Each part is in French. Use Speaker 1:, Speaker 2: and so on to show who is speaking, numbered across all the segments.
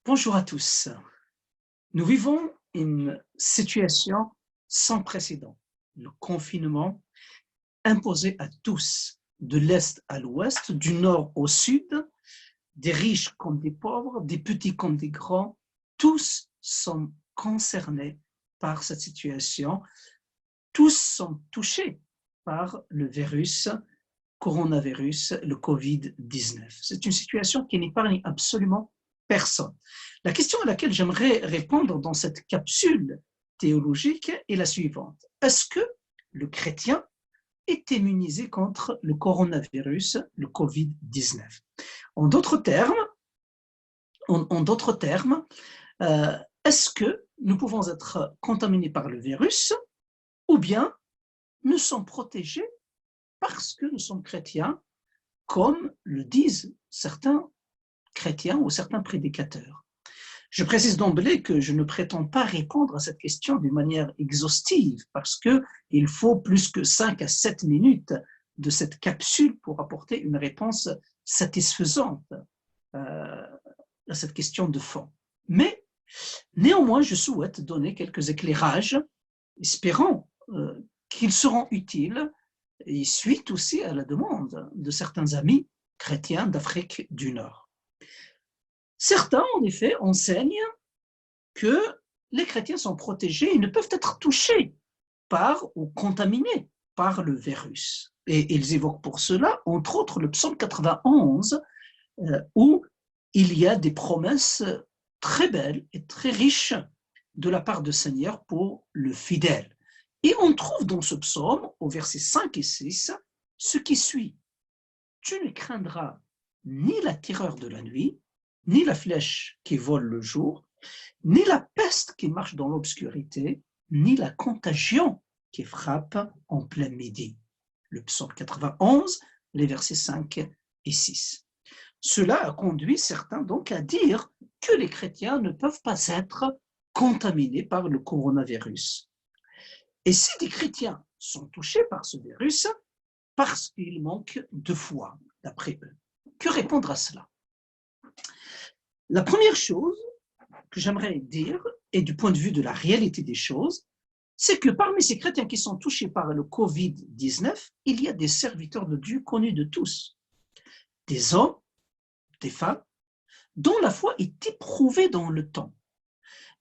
Speaker 1: Bonjour à tous. Nous vivons une situation sans précédent. Le confinement imposé à tous, de l'Est à l'Ouest, du Nord au Sud, des riches comme des pauvres, des petits comme des grands, tous sont concernés par cette situation. Tous sont touchés par le coronavirus, le Covid-19. C'est une situation qui n'épargne absolument personne. La question à laquelle j'aimerais répondre dans cette capsule théologique est la suivante. Est-ce que le chrétien est immunisé contre le coronavirus, le Covid-19? En d'autres termes, est-ce que nous pouvons être contaminés par le virus ou bien nous sommes protégés parce que nous sommes chrétiens, comme le disent certains chrétiens ou certains prédicateurs? Je précise d'emblée que je ne prétends pas répondre à cette question d'une manière exhaustive parce qu'il faut plus que 5 à 7 minutes de cette capsule pour apporter une réponse satisfaisante à cette question de fond. Mais néanmoins, je souhaite donner quelques éclairages, espérant qu'ils seront utiles et suite aussi à la demande de certains amis chrétiens d'Afrique du Nord. Certains, en effet, enseignent que les chrétiens sont protégés et ne peuvent être touchés par ou contaminés par le virus. Et ils évoquent pour cela, entre autres, le psaume 91, où il y a des promesses très belles et très riches de la part du Seigneur pour le fidèle. Et on trouve dans ce psaume, au verset 5 et 6, ce qui suit. Tu ne craindras ni la terreur de la nuit, ni la flèche qui vole le jour, ni la peste qui marche dans l'obscurité, ni la contagion qui frappe en plein midi. Le psaume 91, les versets 5 et 6. Cela a conduit certains donc à dire que les chrétiens ne peuvent pas être contaminés par le coronavirus. Et si des chrétiens sont touchés par ce virus, parce qu'ils manquent de foi, d'après eux, que répondre à cela? La première chose que j'aimerais dire, et du point de vue de la réalité des choses, c'est que parmi ces chrétiens qui sont touchés par le Covid-19, il y a des serviteurs de Dieu connus de tous, des hommes, des femmes, dont la foi est éprouvée dans le temps,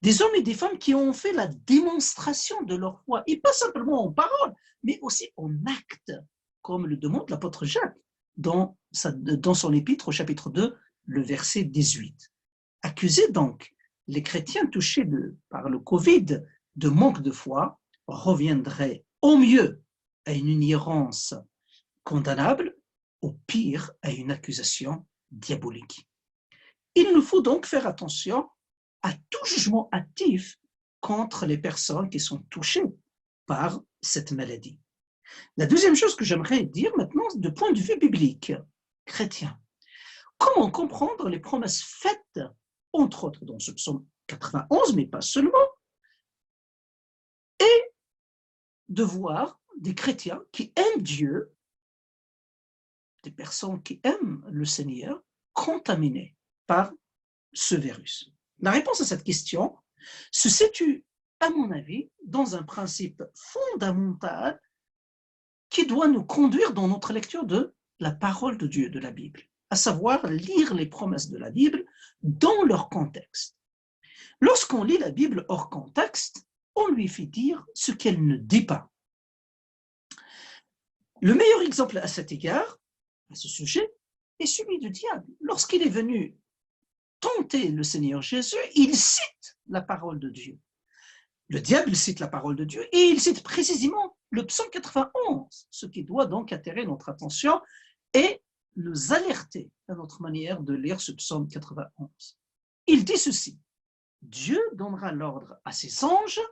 Speaker 1: des hommes et des femmes qui ont fait la démonstration de leur foi, et pas simplement en parole, mais aussi en acte, comme le demande l'apôtre Jacques dans son épître au chapitre 2, le verset 18. Accuser donc les chrétiens touchés par le Covid de manque de foi reviendrait au mieux à une ignorance condamnable, au pire à une accusation diabolique. Il nous faut donc faire attention à tout jugement hâtif contre les personnes qui sont touchées par cette maladie. La deuxième chose que j'aimerais dire maintenant, de point de vue biblique, chrétien, comment comprendre les promesses faites, entre autres dans ce psaume 91, mais pas seulement, et de voir des chrétiens qui aiment Dieu, des personnes qui aiment le Seigneur, contaminés par ce virus? La réponse à cette question se situe, à mon avis, dans un principe fondamental qui doit nous conduire dans notre lecture de la parole de Dieu, de la Bible, à savoir lire les promesses de la Bible dans leur contexte. Lorsqu'on lit la Bible hors contexte, on lui fait dire ce qu'elle ne dit pas. Le meilleur exemple à cet égard, à ce sujet, est celui du diable. Lorsqu'il est venu tenter le Seigneur Jésus, il cite la parole de Dieu. Le diable cite la parole de Dieu et il cite précisément le psaume 91, ce qui doit donc attirer notre attention et nous alerter à notre manière de lire ce psaume 91. Il dit ceci: Dieu donnera l'ordre à ses anges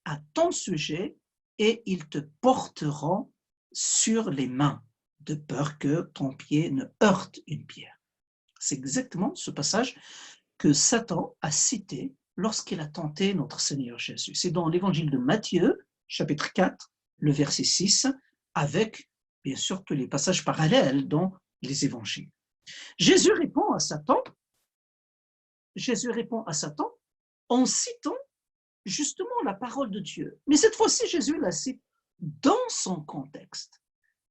Speaker 1: à ton sujet et ils te porteront sur les mains, de peur que ton pied ne heurte une pierre. C'est exactement ce passage que Satan a cité lorsqu'il a tenté notre Seigneur Jésus. C'est dans l'évangile de Matthieu, chapitre 4, le verset 6, avec bien sûr tous les passages parallèles dans les évangiles. Jésus répond à Satan Jésus répond à Satan en citant justement la parole de Dieu. Mais cette fois-ci, Jésus la cite dans son contexte.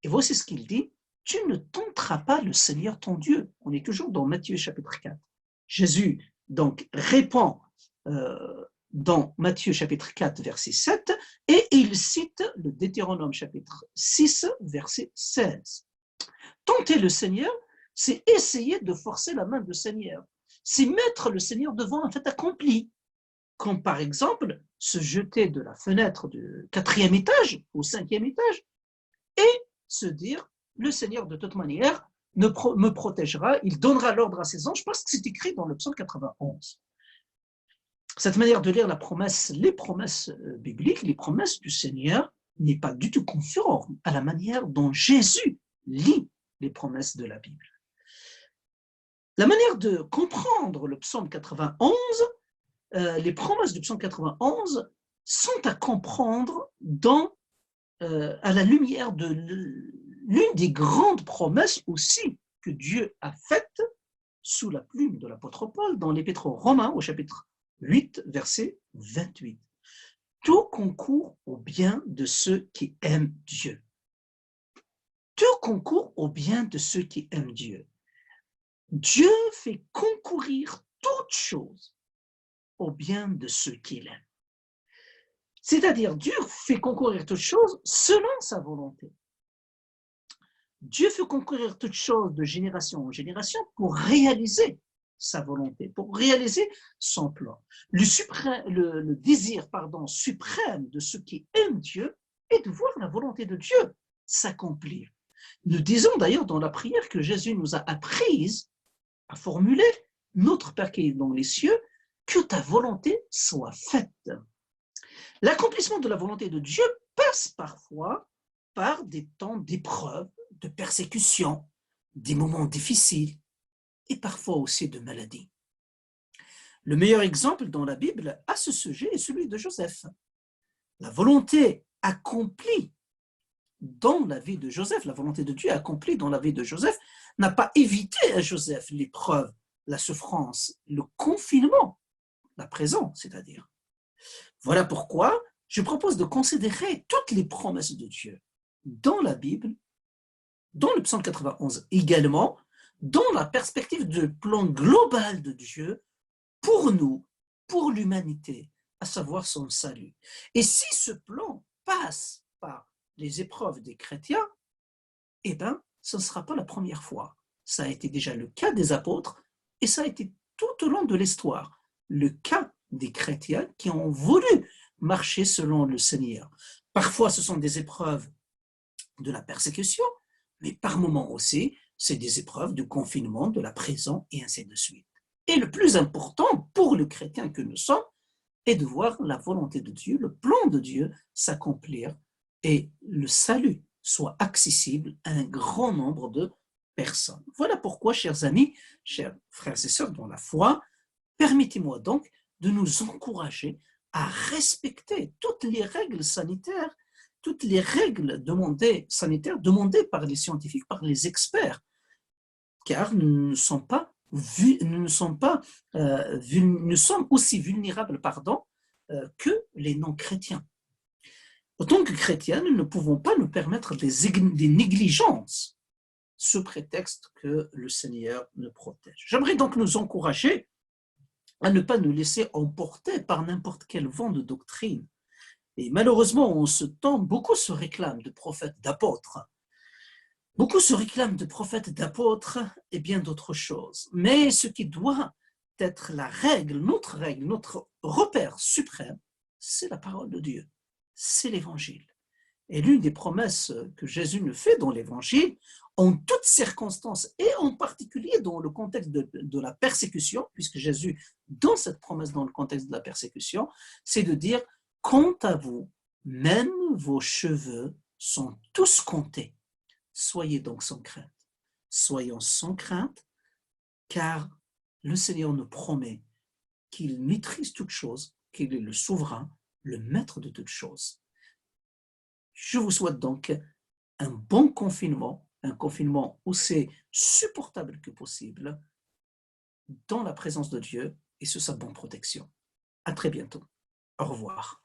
Speaker 1: Et voici ce qu'il dit, tu ne tenteras pas le Seigneur ton Dieu. On est toujours dans Matthieu chapitre 4. Jésus donc répond dans Matthieu chapitre 4, verset 7, et il cite le Deutéronome chapitre 6, verset 16. Tenter le Seigneur, c'est essayer de forcer la main du Seigneur. C'est mettre le Seigneur devant un fait accompli. Comme par exemple se jeter de la fenêtre du 4e étage au 5e étage et se dire, le Seigneur de toute manière me protégera, il donnera l'ordre à ses anges, parce que c'est écrit dans le psaume 91. Cette manière de lire les promesses bibliques, les promesses du Seigneur, n'est pas du tout conforme à la manière dont Jésus lit les promesses de la Bible. La manière de comprendre le psaume 91, les promesses du psaume 91 sont à comprendre à la lumière de l'une des grandes promesses aussi que Dieu a faites sous la plume de l'apôtre Paul dans l'épître aux Romains au chapitre 8, verset 28. Tout concourt au bien de ceux qui aiment Dieu. Tout concourt au bien de ceux qui aiment Dieu. Dieu fait concourir toutes choses au bien de ceux qui l'aiment. C'est-à-dire, Dieu fait concourir toutes choses selon sa volonté. Dieu fait concourir toutes choses de génération en génération pour réaliser sa volonté, pour réaliser son plan. Le désir suprême de ceux qui aiment Dieu est de voir la volonté de Dieu s'accomplir. Nous disons d'ailleurs dans la prière que Jésus nous a apprise à formuler notre Père qui est dans les cieux, que ta volonté soit faite. L'accomplissement de la volonté de Dieu passe parfois par des temps d'épreuve, de persécution, des moments difficiles et parfois aussi de maladie. Le meilleur exemple dans la Bible à ce sujet est celui de Joseph. La volonté accomplie dans la vie de Joseph, la volonté de Dieu accomplie dans la vie de Joseph, n'a pas évité à Joseph l'épreuve, la souffrance, le confinement, la prison, c'est-à-dire. Voilà pourquoi je propose de considérer toutes les promesses de Dieu dans la Bible, dans le psaume 91 également, dans la perspective du plan global de Dieu pour nous, pour l'humanité, à savoir son salut. Et si ce plan passe par les épreuves des chrétiens, eh bien, ce ne sera pas la première fois. Ça a été déjà le cas des apôtres et ça a été tout au long de l'histoire le cas des chrétiens qui ont voulu marcher selon le Seigneur. Parfois, ce sont des épreuves de la persécution, mais par moments aussi, c'est des épreuves de confinement, de la prison, et ainsi de suite. Et le plus important pour le chrétien que nous sommes est de voir la volonté de Dieu, le plan de Dieu s'accomplir et le salut soit accessible à un grand nombre de personnes. Voilà pourquoi, chers amis, chers frères et sœurs dans la foi, permettez-moi donc de nous encourager à respecter toutes les règles sanitaires, toutes les règles sanitaires demandées par les scientifiques, par les experts, car nous sommes aussi vulnérables que les non-chrétiens. En tant que chrétiens, nous ne pouvons pas nous permettre des négligences sous prétexte que le Seigneur nous protège. J'aimerais donc nous encourager à ne pas nous laisser emporter par n'importe quel vent de doctrine. Et malheureusement, en ce temps, beaucoup se réclament de prophètes, d'apôtres. Beaucoup se réclament de prophètes, d'apôtres et bien d'autres choses. Mais ce qui doit être la règle, notre repère suprême, c'est la parole de Dieu, c'est l'Évangile. Et l'une des promesses que Jésus nous fait dans l'Évangile, en toutes circonstances, et en particulier dans le contexte de la persécution, puisque Jésus, dans cette promesse, dans le contexte de la persécution, c'est de dire, quant à vous, même vos cheveux sont tous comptés. Soyez donc sans crainte. Soyons sans crainte, car le Seigneur nous promet qu'il maîtrise toutes choses, qu'il est le souverain, le maître de toutes choses. Je vous souhaite donc un bon confinement, un confinement aussi supportable que possible, dans la présence de Dieu et sous sa bonne protection. À très bientôt. Au revoir.